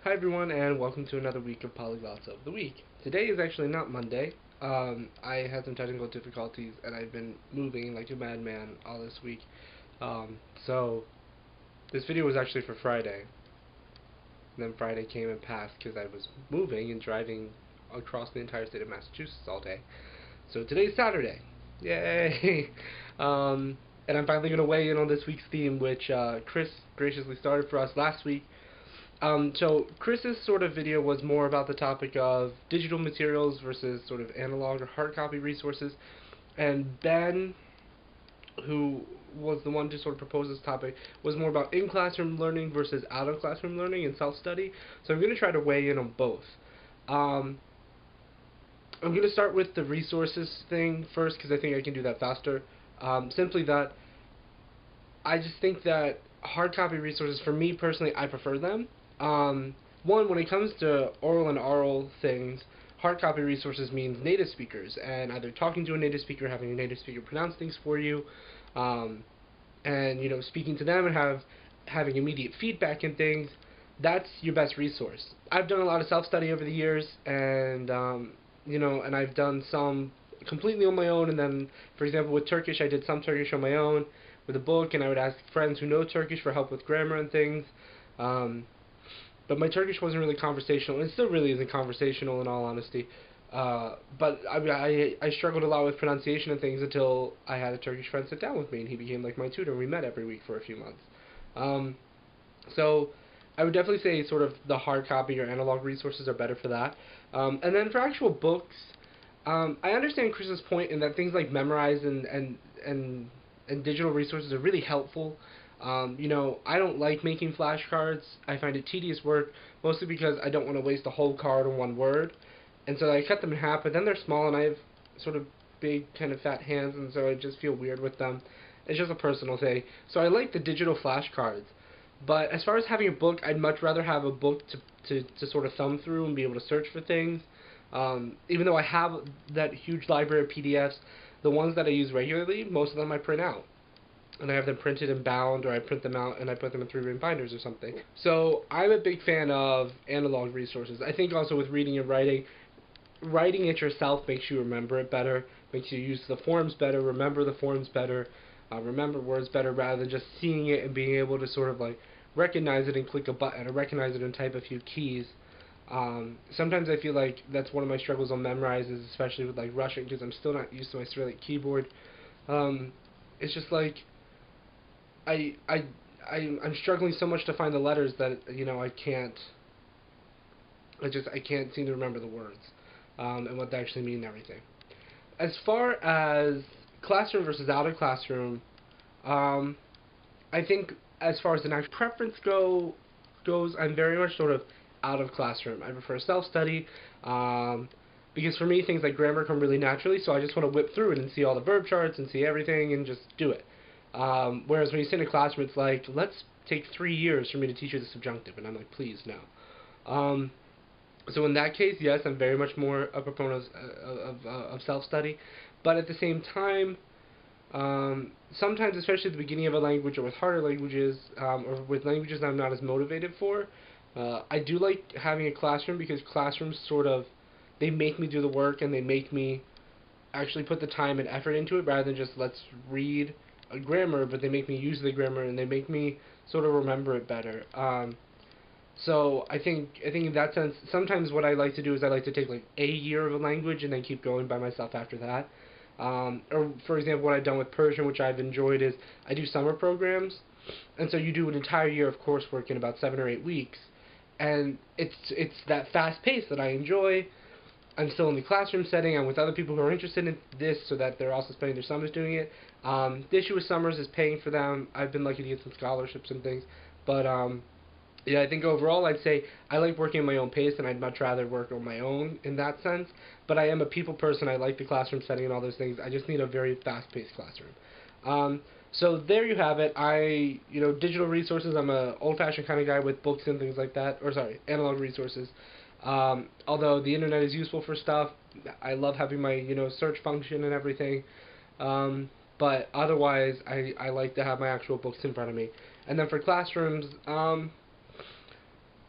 Hi everyone, and welcome to another week of Polyglots of the Week. Today is actually not Monday. I had some technical difficulties, and I've been moving like a madman all this week. So this video was actually for Friday. And then Friday came and passed because I was moving and driving across the entire state of Massachusetts all day. So today's Saturday. Yay! And I'm finally going to weigh in on this week's theme, which Chris graciously started for us last week. So Chris's sort of video was more about the topic of digital materials versus sort of analog or hard copy resources, and Ben, who was the one to sort of propose this topic, was more about in-classroom learning versus out-of-classroom learning and self-study. So I'm going to try to weigh in on both. I'm going to start with the resources thing first because I think I can do that faster. Simply that I just think that hard copy resources, for me personally, I prefer them. One, when it comes to oral and oral things, hard copy resources means native speakers, and either talking to a native speaker, having a native speaker pronounce things for you, and speaking to them and having immediate feedback and things. That's your best resource. I've done a lot of self-study over the years, and and I've done some completely on my own, and then, for example, with Turkish, I did some Turkish on my own with a book, and I would ask friends who know Turkish for help with grammar and things. But my Turkish wasn't really conversational, and it still really isn't conversational in all honesty. But I struggled a lot with pronunciation and things until I had a Turkish friend sit down with me, and he became like my tutor, and we met every week for a few months. So I would definitely say sort of the hard copy or analog resources are better for that. And then for actual books, I understand Chris's point in that things like Memrise and digital resources are really helpful. I don't like making flashcards. I find it tedious work, mostly because I don't want to waste a whole card on one word. And so I cut them in half, but then they're small, and I have sort of big, kind of fat hands, and so I just feel weird with them. It's just a personal thing. So I like the digital flashcards. But as far as having a book, I'd much rather have a book to sort of thumb through and be able to search for things. Even though I have that huge library of PDFs, the ones that I use regularly, most of them I print out. And I have them printed and bound, or I print them out and I put them in 3-ring binders or something. So I'm a big fan of analog resources. I think also with reading and writing, writing it yourself makes you remember it better, makes you use the forms better, remember the forms better, remember words better, rather than just seeing it and being able to sort of like recognize it and click a button, or recognize it and type a few keys. Sometimes I feel like that's one of my struggles on Memrise, especially with like Russian, because I'm still not used to my Cyrillic keyboard. It's just like I'm struggling so much to find the letters that I can't seem to remember the words, and what they actually mean and everything. As far as classroom versus out of classroom, I think as far as an actual preference goes, I'm very much sort of out of classroom. I prefer self-study, because for me things like grammar come really naturally, so I just want to whip through it and see all the verb charts and see everything and just do it. Whereas when you sit in a classroom, it's like, let's take 3 years for me to teach you the subjunctive, and I'm like, please, no. So in that case, yes, I'm very much more a proponent of self-study, but at the same time, sometimes, especially at the beginning of a language or with harder languages, or with languages I'm not as motivated for, I do like having a classroom, because classrooms sort of, they make me do the work, and they make me actually put the time and effort into it, rather than just let's read a grammar, but they make me use the grammar, and they make me sort of remember it better. So I think in that sense, sometimes what I like to do is I like to take like a year of a language and then keep going by myself after that. Or for example, what I've done with Persian, which I've enjoyed, is I do summer programs, and so you do an entire year of coursework in about 7 or 8 weeks, and it's that fast pace that I enjoy. I'm still in the classroom setting. I'm with other people who are interested in this, so that they're also spending their summers doing it. The issue with summers is paying for them. I've been lucky to get some scholarships and things, but yeah, I think overall I'd say I like working at my own pace, and I'd much rather work on my own in that sense. But I am a people person. I like the classroom setting and all those things. I just need a very fast-paced classroom. So there you have it. Digital resources, I'm a old-fashioned kind of guy with books and things like that. Or sorry, analog resources. Although the internet is useful for stuff, I love having my search function and everything. But otherwise, I like to have my actual books in front of me. And then for classrooms,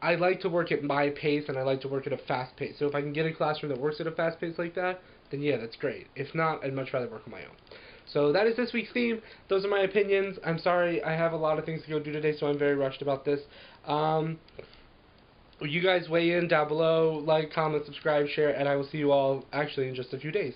I like to work at my pace, and I like to work at a fast pace. So if I can get a classroom that works at a fast pace like that, then yeah, that's great. If not, I'd much rather work on my own. So that is this week's theme. Those are my opinions. I'm sorry, I have a lot of things to go do today, so I'm very rushed about this. You guys weigh in down below, like, comment, subscribe, share, and I will see you all actually in just a few days.